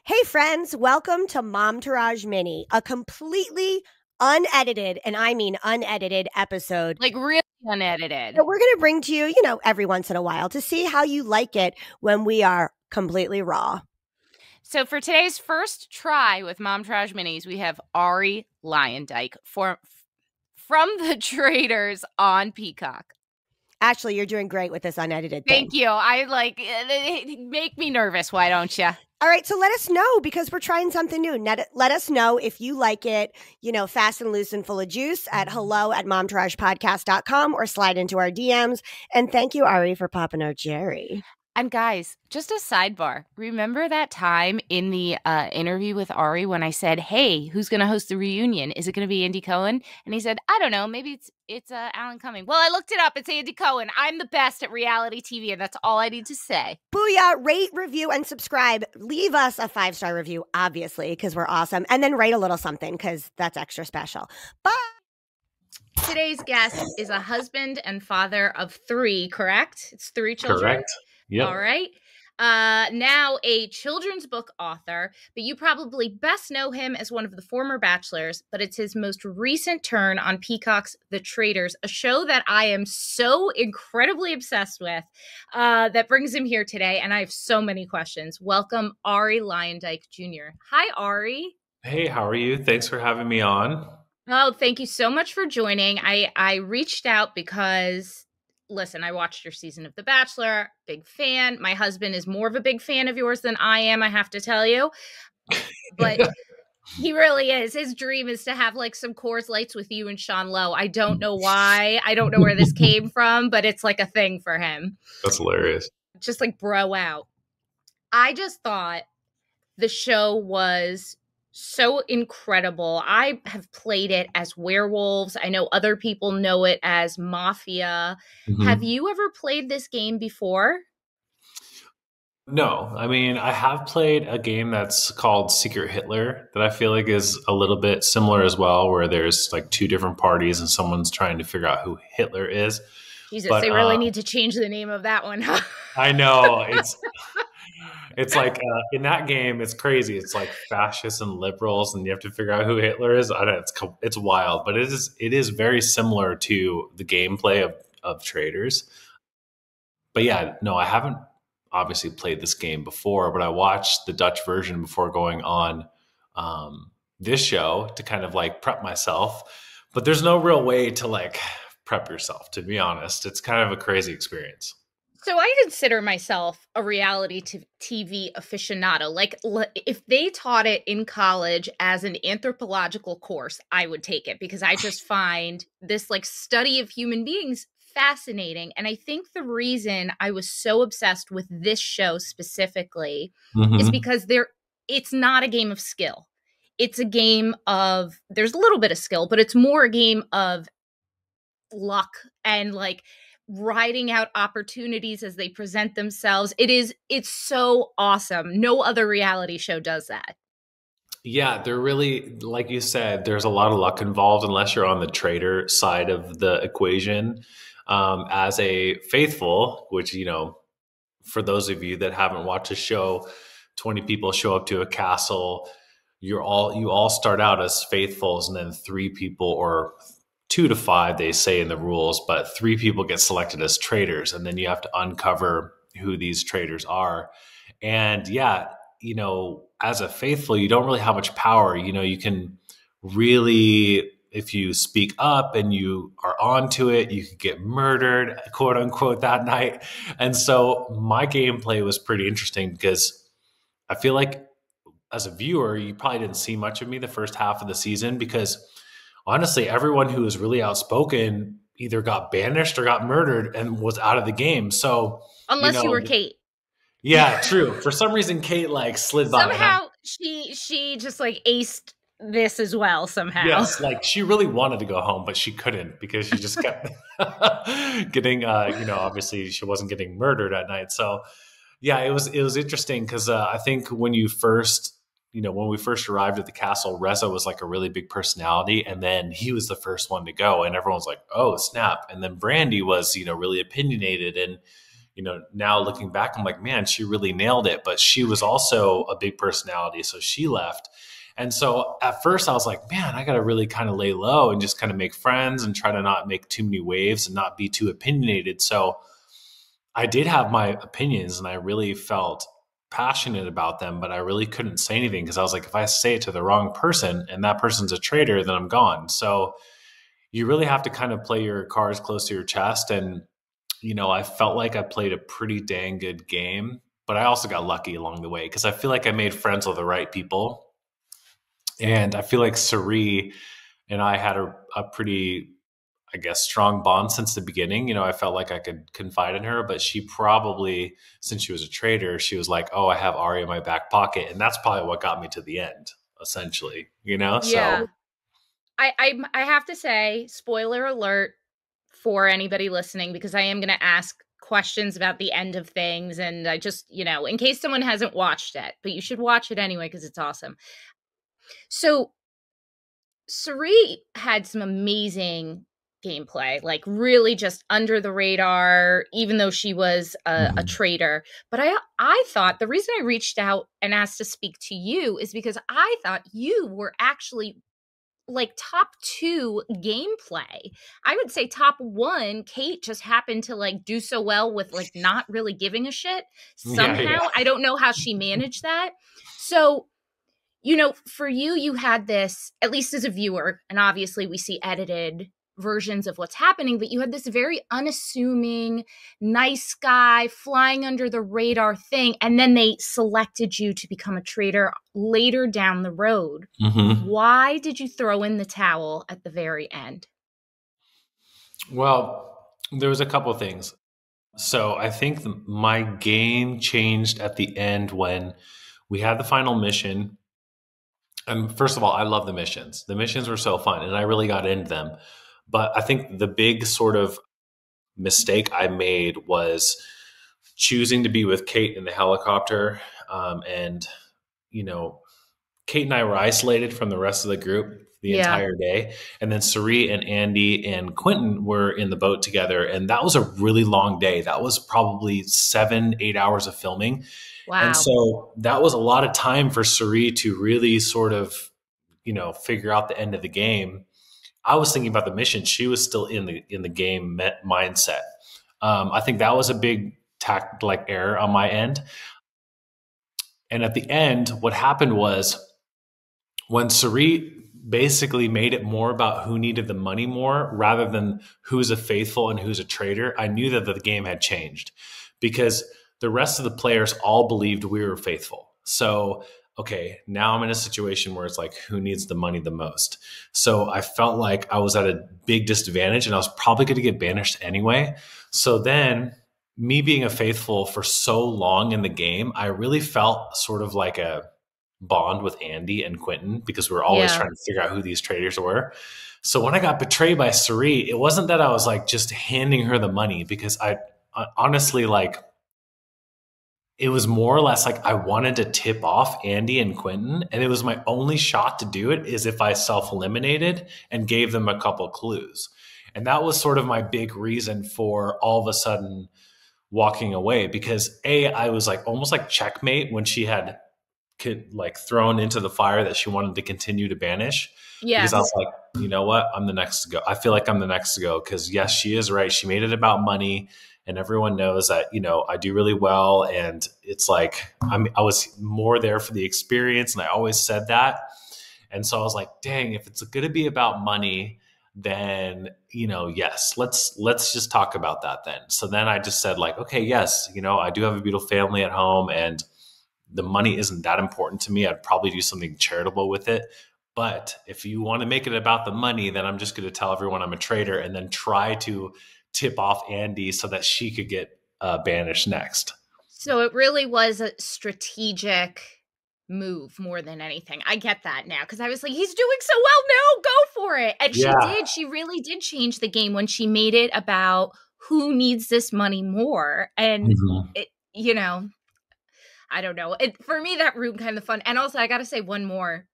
Hey friends, welcome to Momtourage Mini, a completely unedited, and I mean unedited episode Like really unedited. that we're going to bring to you, every once in a while to see how you like it when we are completely raw. So for today's first try with Momtourage Minis, we have Arie Luyendyk from the Traitors on Peacock. Actually, you're doing great with this unedited thing. Thank you. I make me nervous. Why don't you? All right, so let us know because we're trying something new. Let us know if you like it, fast and loose and full of juice at hello@momtouragepodcast.com or slide into our DMs. And thank you, Arie, for popping our cherry. And guys, just a sidebar. Remember that time in the interview with Arie when I said, "Hey, who's going to host the reunion? Is it going to be Andy Cohen?" And he said, "I don't know. Maybe it's Alan Cumming." Well, I looked it up. It's Andy Cohen. I'm the best at reality TV, and that's all I need to say. Booyah! Rate, review, and subscribe. Leave us a 5-star review, obviously, because we're awesome, and then write a little something because that's extra special. Bye. Today's guest is a husband and father of 3. Correct? It's 3 children. Correct. Yep. All right. Now a children's book author, but you probably best know him as one of the former Bachelors, but it's his most recent turn on Peacock's The Traitors, a show that I am so incredibly obsessed with, that brings him here today. And I have so many questions. Welcome, Arie Luyendyk Jr. Hi, Arie. Hey, how are you? Thanks for having me on. Oh, thank you so much for joining. I reached out because listen, I watched your season of The Bachelor, big fan. My husband is more of a big fan of yours than I am, I have to tell you. But he really is. His dream is to have like some Coors Lights with you and Sean Lowe. I don't know why. I don't know where this came from, but it's like a thing for him. That's hilarious. Just like bro out. I just thought the show was so incredible. I have played it as werewolves. I know other people know it as mafia. Mm-hmm. Have you ever played this game before? No. I mean, I have played a game that's called Secret Hitler that I feel like is a little bit similar as well, where there's like 2 different parties and someone's trying to figure out who Hitler is. Jesus, they really need to change the name of that one. I know. It's like in that game, it's crazy. It's like fascists and liberals, and you have to figure out who Hitler is. I don't know, it's wild, but it is very similar to the gameplay of Traitors. But yeah, no, I haven't obviously played this game before, but I watched the Dutch version before going on this show to kind of like prep myself. But there's no real way to like prep yourself, to be honest. It's kind of a crazy experience. So I consider myself a reality TV aficionado. Like if they taught it in college as an anthropological course, I would take it because I just find this like study of human beings fascinating. And I think the reason I was so obsessed with this show specifically is because it's not a game of skill. It's a game of, there's a little bit of skill, but it's more a game of luck and like riding out opportunities as they present themselves. It's so awesome. No other reality show does that. Yeah, they're really, like you said, there's a lot of luck involved unless you're on the traitor side of the equation. As a faithful, which, for those of you that haven't watched the show, 20 people show up to a castle. You all start out as faithfuls, and then 3 people, or 2 to 5, they say in the rules, but 3 people get selected as traitors, and then you have to uncover who these traitors are. And yeah, as a faithful, you don't really have much power. You can really, if you speak up and you are onto it, you could get murdered, quote unquote, that night. And so my gameplay was pretty interesting because I feel like as a viewer, you probably didn't see much of me the first half of the season because honestly, everyone who was really outspoken either got banished or got murdered and was out of the game. So unless you were Kate. Yeah, true. For some reason, Kate like slid by. Somehow she just like aced this as well somehow. Yes, like she really wanted to go home, but she couldn't because she just kept getting, obviously she wasn't getting murdered at night. So yeah, it was interesting because I think when we first arrived at the castle, Reza was like a really big personality, and then he was the first one to go, and everyone was like, "Oh, snap!" And then Brandy was, really opinionated, and now looking back, I'm like, man, she really nailed it. But she was also a big personality, so she left. And so at first I was like, man, I got to really kind of lay low and just kind of make friends and try to not make too many waves and not be too opinionated. So I did have my opinions and I really felt passionate about them, but I really couldn't say anything because I was like, if I say it to the wrong person and that person's a traitor, then I'm gone. So you really have to kind of play your cards close to your chest. And, I felt like I played a pretty dang good game, but I also got lucky along the way because I feel like I made friends with the right people. And I feel like Sari and I had a pretty, I guess, strong bond since the beginning. I felt like I could confide in her, but she probably, since she was a traitor, she was like, oh, I have Arie in my back pocket. And that's probably what got me to the end, essentially, Yeah. So I have to say, spoiler alert for anybody listening, because I am going to ask questions about the end of things. And I just, in case someone hasn't watched it, but you should watch it anyway, because it's awesome. So Sari had some amazing gameplay, like really just under the radar, even though she was a traitor. But I thought the reason I reached out and asked to speak to you is because I thought you were actually like top 2 gameplay. I would say top 1, Kate just happened to like do so well with like not really giving a shit somehow. Yeah. I don't know how she managed that. So, for you had this, at least as a viewer, and obviously we see edited versions of what's happening, but you had this very unassuming, nice guy flying under the radar thing. And then they selected you to become a traitor later down the road. Why did you throw in the towel at the very end? Well, there was a couple of things. So I think my game changed at the end when we had the final mission. And first of all, I love the missions. The missions were so fun and I really got into them. But I think the big sort of mistake I made was choosing to be with Kate in the helicopter. And, Kate and I were isolated from the rest of the group the entire day. And then Sari and Andy and Quentin were in the boat together. And that was a really long day. That was probably 7-8 hours of filming. Wow. And so that was a lot of time for Sari to really sort of, figure out the end of the game. I was thinking about the mission. She was still in the game mindset. I think that was a big error on my end. And at the end, what happened was when Sari basically made it more about who needed the money more rather than who's a faithful and who's a traitor, I knew that the game had changed because the rest of the players all believed we were faithful. So, okay, now I'm in a situation where it's like, who needs the money the most? So I felt like I was at a big disadvantage and I was probably going to get banished anyway. So then me being a faithful for so long in the game, I really felt sort of like a bond with Andy and Quentin because we were always trying to figure out who these traitors were. So when I got betrayed by Sari, it wasn't that I was like just handing her the money because I honestly like, it was more or less like I wanted to tip off Andy and Quentin, and it was my only shot to do it is if I self-eliminated and gave them a couple clues. And that was sort of my big reason for all of a sudden walking away because I was like almost like checkmate when she had like thrown into the fire that she wanted to continue to banish. Yeah. Because I was like, you know what? I'm the next to go. I feel like I'm the next to go because yes, she is right. She made it about money. And everyone knows that, I do really well. And it's like, I was more there for the experience. And I always said that. And so I was like, dang, if it's going to be about money, then, yes, let's just talk about that then. So then I just said like, okay, yes, I do have a beautiful family at home and the money isn't that important to me. I'd probably do something charitable with it. But if you want to make it about the money, then I'm just going to tell everyone I'm a traitor and then try to tip off Andy so that she could get banished next. So it really was a strategic move more than anything. I get that now because I was like, he's doing so well. No, go for it. And she did. She really did change the game when she made it about who needs this money more. And it, I don't know. For me, that ruined kind of fun. And also, I got to say one more.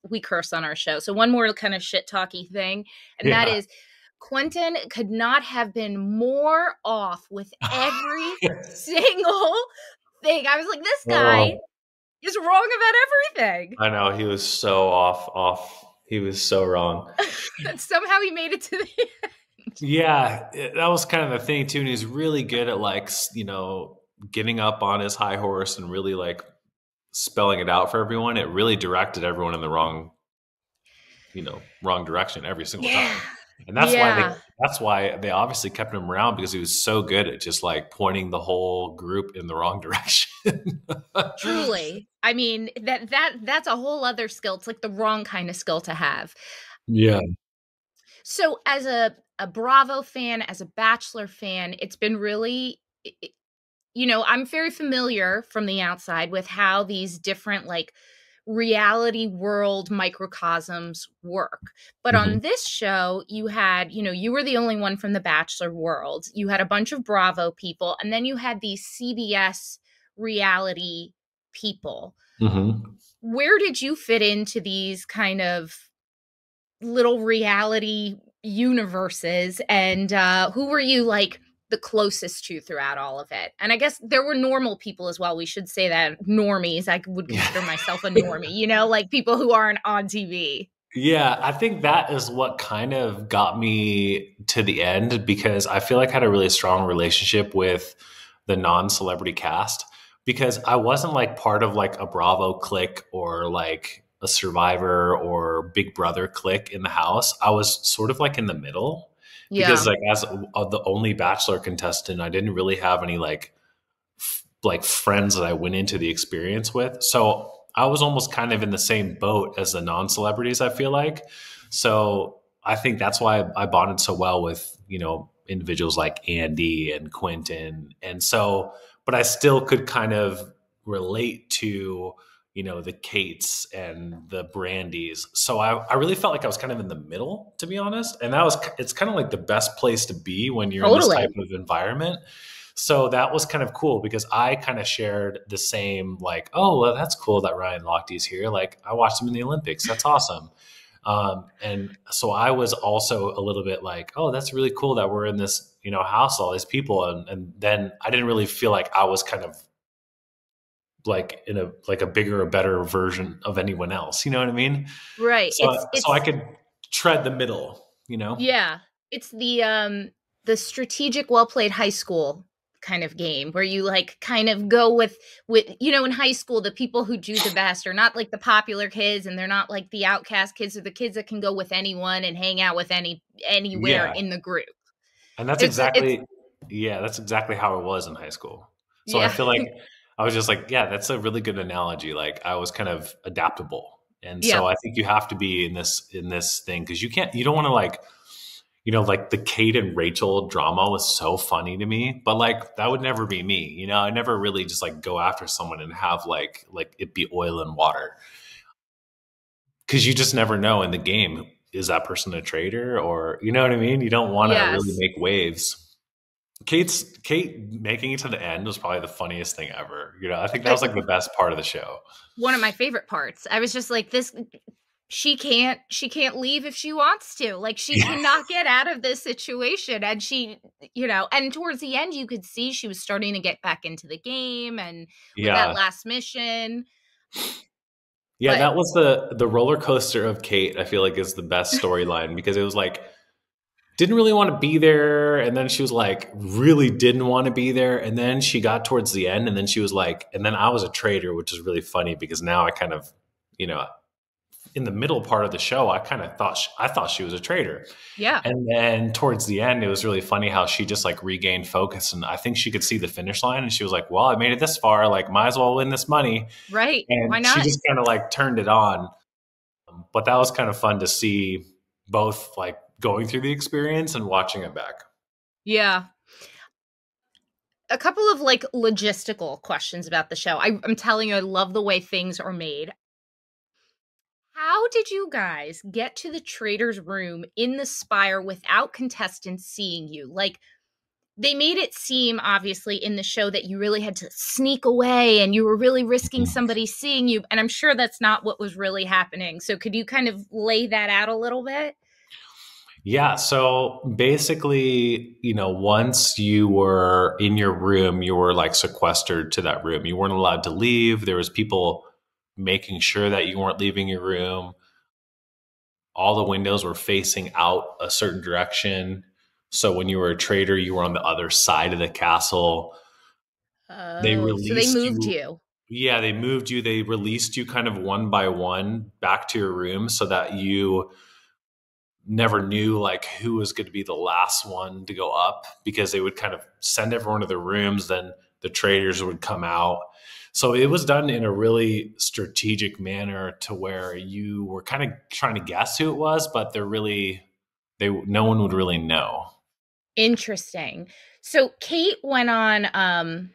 We curse on our show. So one more kind of shit talky thing. And that is Quentin could not have been more off with every single thing. I was like, this guy is wrong about everything. I know, he was so off. He was so wrong. And somehow he made it to the end. Yeah, that was kind of the thing too. And he's really good at like, getting up on his high horse and really like spelling it out for everyone. It really directed everyone in the wrong direction every single time. And that's why they obviously kept him around, because he was so good at just like pointing the whole group in the wrong direction. Truly. I mean, that's a whole other skill. It's like the wrong kind of skill to have. Yeah. So as a Bravo fan, as a Bachelor fan, it's been really, I'm very familiar from the outside with how these different like reality world microcosms work. But on this show, you had, you were the only one from the Bachelor world. You had a bunch of Bravo people, and then you had these CBS reality people. Where did you fit into these kind of little reality universes, and who were you like the closest to throughout all of it? And I guess there were normal people as well. We should say that, normies. I would consider myself a normie, like people who aren't on TV. Yeah, I think that is what kind of got me to the end, because I feel like I had a really strong relationship with the non-celebrity cast, because I wasn't like part of like a Bravo clique or like a Survivor or Big Brother clique in the house. I was sort of like in the middle. Because like as the only Bachelor contestant, I didn't really have any like friends that I went into the experience with. So I was almost kind of in the same boat as the non-celebrities, I feel like. So I think that's why I bonded so well with, individuals like Andy and Quentin. And so, but I still could kind of relate to, the Kates and the Brandys. So I really felt like I was kind of in the middle, to be honest. And it's kind of like the best place to be when you're in this type of environment. So that was kind of cool, because I kind of shared the same, like, oh, well, that's cool that Ryan Lochte's here. Like, I watched him in the Olympics. That's awesome. And so I was also a little bit like, oh, that's really cool that we're in this, house, all these people. And then I didn't really feel like I was kind of like in a bigger or better version of anyone else. You know what I mean? Right. So I could tread the middle, Yeah. It's the strategic, well-played high school kind of game where you like kind of go with, in high school, the people who do the best are not like the popular kids, and they're not like the outcast kids, or the kids that can go with anyone and hang out with anywhere in the group. And that's exactly how it was in high school. So I feel like I was just like, yeah, that's a really good analogy. Like, I was kind of adaptable. And so I think you have to be in this thing, because you don't want to like, like the Kate and Rachel drama was so funny to me, but like that would never be me. I never really just like go after someone and have like it be oil and water, because you just never know in the game, is that person a traitor, or you know what I mean? You don't want to really make waves. Kate making it to the end was probably the funniest thing ever. I think that was like the best part of the show. One of my favorite parts. I was just like, she can't leave if she wants to. Like, she cannot get out of this situation. And she, and towards the end, you could see she was starting to get back into the game, and with that last mission. Yeah, that was the roller coaster of Kate, I feel like, is the best storyline, because it was like, didn't really want to be there, and then she was like, really didn't want to be there, and then she got towards the end, and then she was like, and then I was a traitor, which is really funny, because now I kind of, in the middle part of the show, I kind of thought she was a traitor. Yeah. And then towards the end, it was really funny how she just like regained focus, and I think she could see the finish line, and she was like, well, I made it this far, like might as well win this money. Right. And why not? She just kind of like turned it on. But that was kind of fun to see, both like going through the experience and watching it back. Yeah. A couple of like logistical questions about the show. I'm telling you, I love the way things are made. How did you guys get to the Traitors room in the Spire without contestants seeing you? Like, they made it seem, obviously, in the show that you really had to sneak away and you were really risking somebody seeing you. And I'm sure that's not what was really happening. So could you kind of lay that out a little bit? Yeah. So basically, once you were in your room, you were like sequestered to that room. You weren't allowed to leave. There was people making sure that you weren't leaving your room. All the windows were facing out a certain direction. So when you were a traitor, you were on the other side of the castle. They Oh, so they released moved you. you. Yeah, they moved you. They released you kind of one by one back to your room so that you never knew like who was going to be the last one to go up, because they would kind of send everyone to their rooms, then the traders would come out. So it was done in a really strategic manner to where you were kind of trying to guess who it was, but no one would really know. Interesting. So Kate went on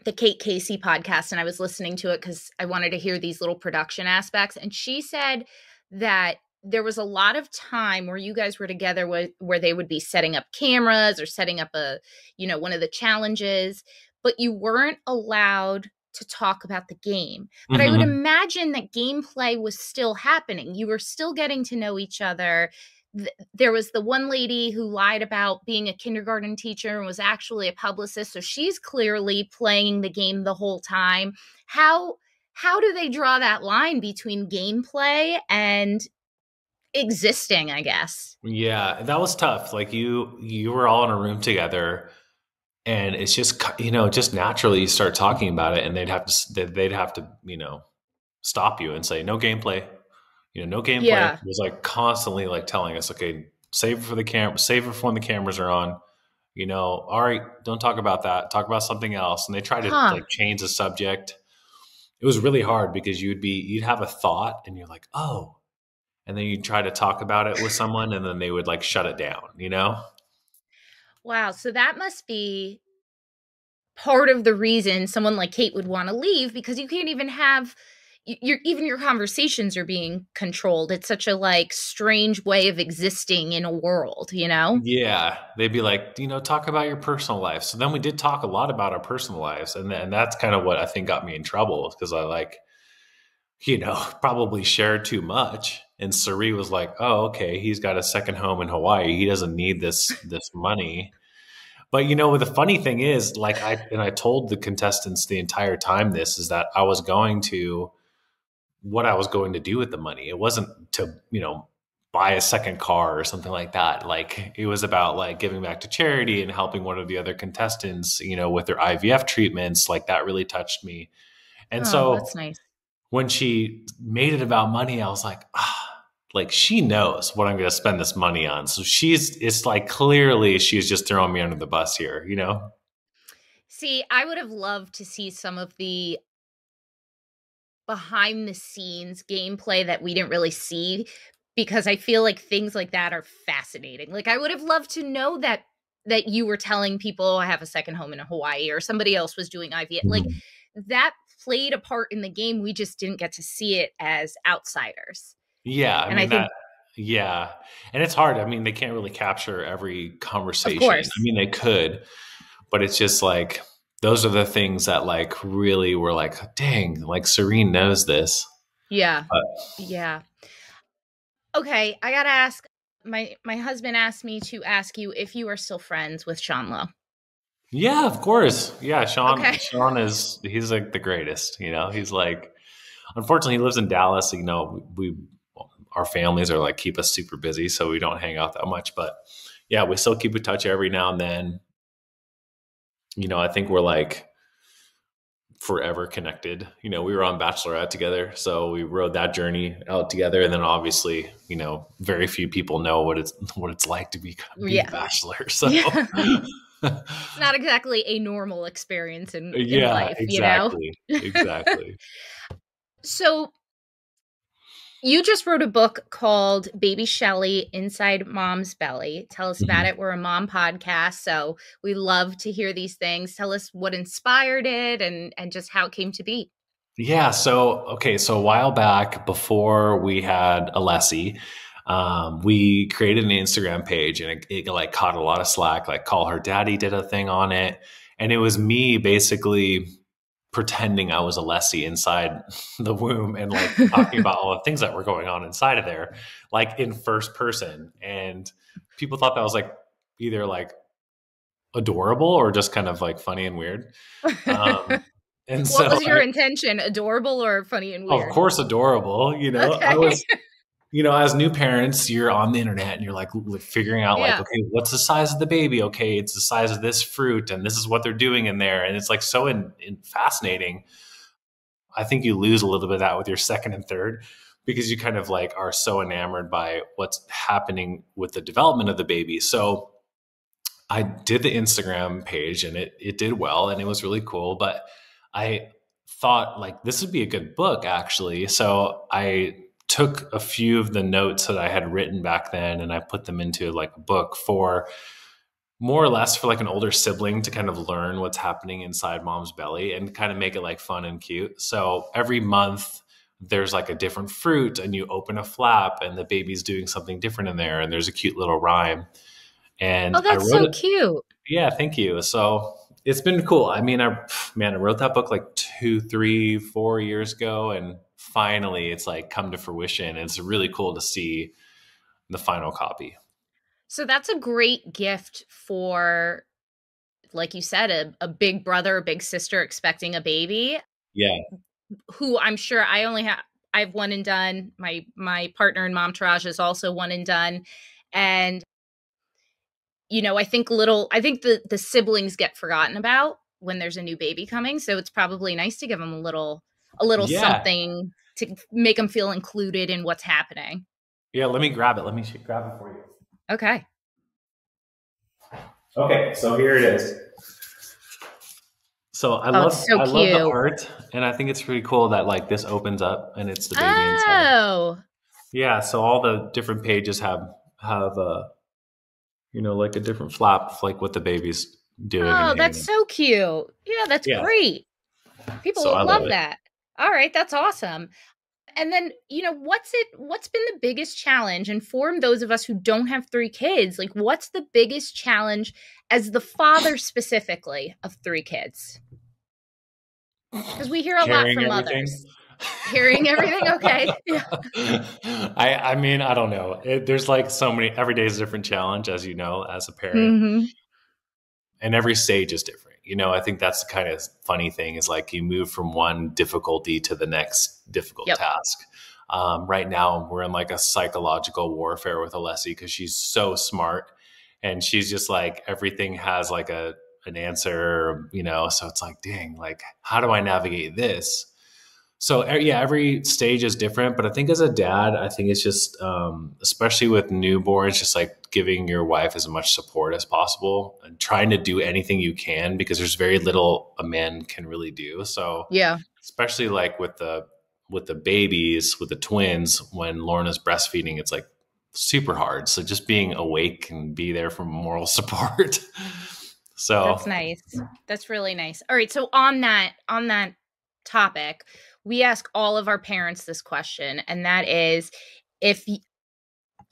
the Kate Casey podcast, and I was listening to it because I wanted to hear these little production aspects. And she said that there was a lot of time where you guys were together where they would be setting up cameras or setting up one of the challenges, but you weren't allowed to talk about the game. But I would Mm-hmm. imagine that gameplay was still happening. You were still getting to know each other. There was the one lady who lied about being a kindergarten teacher and was actually a publicist. So she's clearly playing the game the whole time. How do they draw that line between gameplay and existing, I guess? Yeah, that was tough. Like you were all in a room together, and it's just naturally you start talking about it, and they'd have to stop you and say no gameplay. No gameplay. It Yeah. was like constantly like telling us, okay, save it for the camera, save it for when the cameras are on. All right, don't talk about that. Talk about something else. And they try to Huh. like change the subject. It was really hard because you'd have a thought and you're like, oh, and then you'd try to talk about it with someone and then they would like shut it down. Wow. So that must be part of the reason someone like Kate would want to leave, because you can't even have your conversations are being controlled. It's such a like strange way of existing in a world. Yeah, they'd be like, talk about your personal life. So then we did talk a lot about our personal lives, and that's kind of what I think got me in trouble, because I like, probably shared too much. And Sari was like, "Oh, okay, he's got a second home in Hawaii. He doesn't need this money." But the funny thing is, like I told the contestants the entire time this is that I was going to what I was going to do with the money. It wasn't to, buy a second car or something like that. Like it was about like giving back to charity and helping one of the other contestants, with their IVF treatments. Like that really touched me. And Oh, so that's nice. when she made it about money, I was like, like she knows what I'm going to spend this money on. So it's like clearly she's just throwing me under the bus here. See, I would have loved to see some of the behind the scenes gameplay that we didn't really see, because I feel like things like that are fascinating. Like I would have loved to know that you were telling people, "Oh, I have a second home in Hawaii," or somebody else was doing IVF. Like Mhm. that played a part in the game. We just didn't get to see it as outsiders. Yeah. I And I mean, think, yeah. And it's hard. I mean, they can't really capture every of conversation. I course. mean, they could, but it's just like, those are the things that like really were like, dang, like Serene knows this. Yeah. But Yeah. Okay, I got to ask, my husband asked me to ask you if you are still friends with Sean Lowe. yeah, of course. Yeah. Okay. He's like the greatest, he's like, unfortunately he lives in Dallas. Our families are like, keep us super busy. So we don't hang out that much, but yeah, we still keep in touch every now and then. I think we're like forever connected. We were on Bachelorette together, so we rode that journey out together. And then obviously, very few people know what it's like to be the Yeah. Bachelor. So Yeah. It's not exactly a normal experience in yeah, life. exactly, exactly. So you just wrote a book called Baby Shelly Inside Mom's Belly. Tell us about Mhm. it. We're a mom podcast, so we love to hear these things. Tell us what inspired it and just how it came to be. Yeah. So a while back, before we had Alessi, we created an Instagram page, and it like caught a lot of slack. Like Call Her Daddy did a thing on it, and it was me basically pretending I was a lessee inside the womb and like talking about all the things that were going on inside of there, like in first person. And people thought that was like either like adorable or just kind of like funny and weird. And What so was your intention? Adorable or funny and weird? of course, adorable. I Okay. was, as new parents, you're on the internet and you're like figuring out like, Yeah. okay, what's the size of the baby? Okay, it's the size of this fruit, and this is what they're doing in there, and it's like so fascinating. I think you lose a little bit of that with your second and third because you kind of like are so enamored by what's happening with the development of the baby. So I did the Instagram page and it did well and it was really cool, but I thought like this would be a good book actually. So I took a few of the notes that I had written back then and I put them into like a book for more or less for like an older sibling to kind of learn what's happening inside mom's belly and kind of make it like fun and cute. So every month there's like a different fruit and you open a flap and the baby's doing something different in there and there's a cute little rhyme. And Oh, that's so cute. Yeah, thank you. So it's been cool. I mean, I wrote that book like 2, 3, 4 years ago, and finally it's like come to fruition. It's really cool to see the final copy. So that's a great gift for, like you said, a big brother, a big sister expecting a baby. Yeah. Who I'm sure I have one and done. My partner in Momtourage is also one and done. And I think the siblings get forgotten about when there's a new baby coming. So it's probably nice to give them a little something to make them feel included in what's happening. Yeah, let me grab it. Let me grab it for you. Okay. Okay, so here it is. So I love the art, and I think it's pretty cool that like this opens up and it's the baby inside. Oh. Yeah, so all the different pages have like a different flap, like what the baby's doing. Oh, that's so cute. Yeah, that's great. People will love that. All right, that's awesome. And then, what's been the biggest challenge? And for those of us who don't have 3 kids, like what's the biggest challenge as the father specifically of 3 kids? Because we hear a lot from mothers. Hearing everything, okay. Yeah. I mean, I don't know. There's like so many, every day is a different challenge, as you know, as a parent. Mm-hmm. And every stage is different. I think that's the kind of funny thing is like you move from one difficulty to the next difficult task. Right now, we're in like a psychological warfare with Alessi because she's so smart and she's just like everything has like an answer, so it's like, dang, like how do I navigate this? So yeah, every stage is different, but I think as a dad, I think it's just, especially with newborns, just like giving your wife as much support as possible and trying to do anything you can because there's very little a man can really do. So yeah, especially like with the babies, with the twins, when Lorna's breastfeeding, it's like super hard. So just being awake and be there for moral support. So that's nice. That's really nice. All right. So on that topic, we ask all of our parents this question, and that is,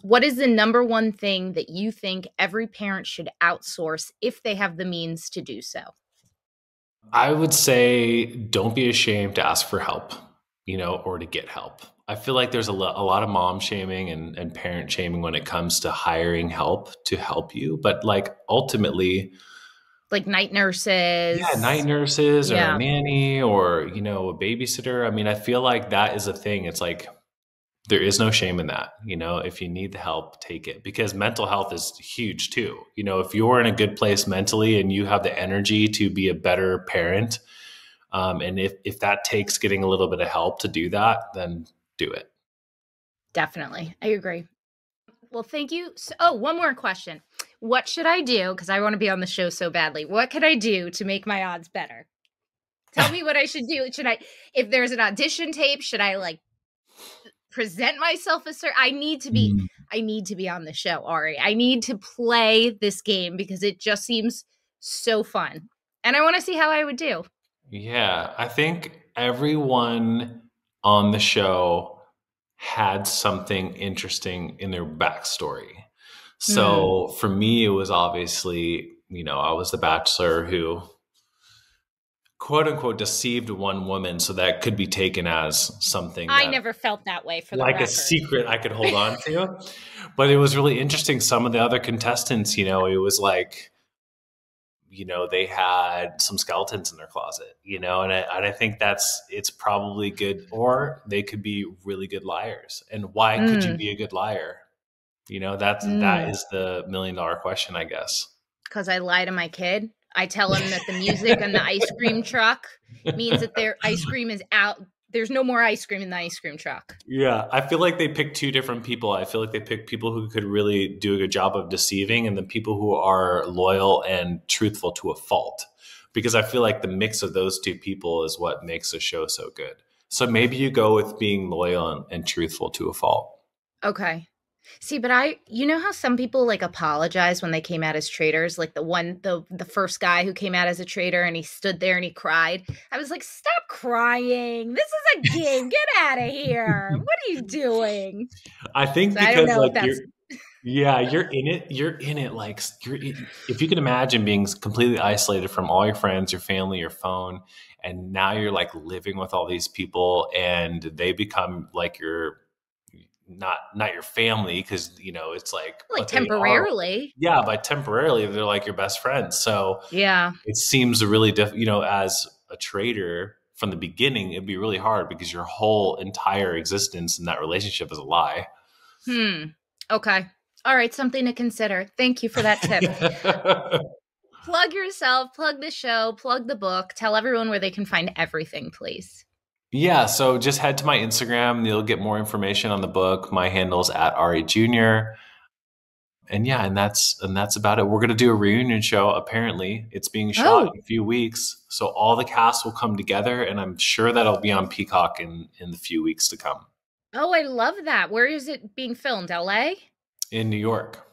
what is the number one thing that you think every parent should outsource if they have the means to do so? I would say don't be ashamed to ask for help, or to get help. I feel like there's a lot of mom shaming and parent shaming when it comes to hiring help to help you. But like ultimately, like night nurses. Yeah, night nurses or a nanny or, a babysitter. I mean, I feel like that is a thing. It's like there is no shame in that. If you need the help, take it because mental health is huge too. If you're in a good place mentally and you have the energy to be a better parent, and if that takes getting a little bit of help to do that, then do it. Definitely. I agree. Well, thank you. Oh, one more question. What should I do? Because I want to be on the show so badly. What could I do to make my odds better? Tell me what I should do. If there's an audition tape, should I like present myself as I need to be on the show, Arie. I need to play this game because it just seems so fun. And I want to see how I would do. Yeah, I think everyone on the show had something interesting in their backstory. So for me, it was obviously, I was the bachelor who quote unquote deceived one woman, so that could be taken as something I that never felt that way, for the like a record. secret I could hold on to. But it was really interesting. Some of the other contestants, it was like, they had some skeletons in their closet, and I think it's probably good, or they could be really good liars. And why could you Mm, be a good liar? That mm. is the $1 million question, I guess. Because I lie to my kid. I tell him that the music and the ice cream truck means that their ice cream is out. There's no more ice cream in the ice cream truck. Yeah, I feel like they picked two different people. I feel like they picked people who could really do a good job of deceiving, and then people who are loyal and truthful to a fault. Because I feel like the mix of those two people is what makes a show so good. So maybe you go with being loyal and truthful to a fault. Okay. See, but you know how some people like apologize when they came out as traitors, like the first guy who came out as a traitor and he stood there and he cried. I was like, stop crying. This is a game. Get out of here. What are you doing? I think So I don't because know like if that's you're in it. You're in it. Like if you can imagine being completely isolated from all your friends, your family, your phone, and now you're like living with all these people, and they become like your not your family, because it's like, like but they are. temporarily. Yeah, but temporarily they're like your best friends. So Yeah. it seems really as a traitor from the beginning, it'd be really hard because your whole entire existence in that relationship is a lie. Okay. All right. Something to consider. Thank you for that tip. Plug yourself, plug the show, plug the book. Tell everyone where they can find everything, please. Yeah, so just head to my Instagram. You'll get more information on the book. My handle's at Arie Jr. And yeah, and that's about it. We're gonna do a reunion show. Apparently, it's being shot Oh, in a few weeks, so all the cast will come together, and I'm sure that'll be on Peacock in the few weeks to come oh, I love that. Where is it being filmed? LA? in New York.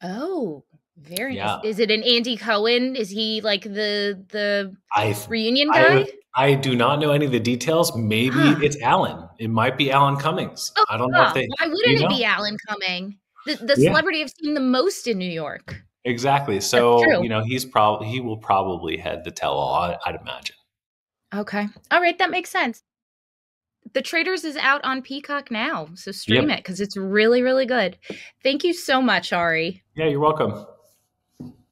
Oh, very nice. Yeah, Is it an Andy Cohen? Is he like the I reunion I guy? I do not know any of the details. Maybe Huh. it's Alan. It might be Alan Cummings. Oh, I don't know if yeah. they, Why wouldn't you it know. be Alan Cumming? The Yeah. celebrity I've seen the most in New York. Exactly. That's So, true. he will probably head the tell all, I'd imagine. Okay. All right, that makes sense. The Traitors is out on Peacock now, so stream Yep. it because it's really, really good. Thank you so much, Ari. Yeah, you're welcome.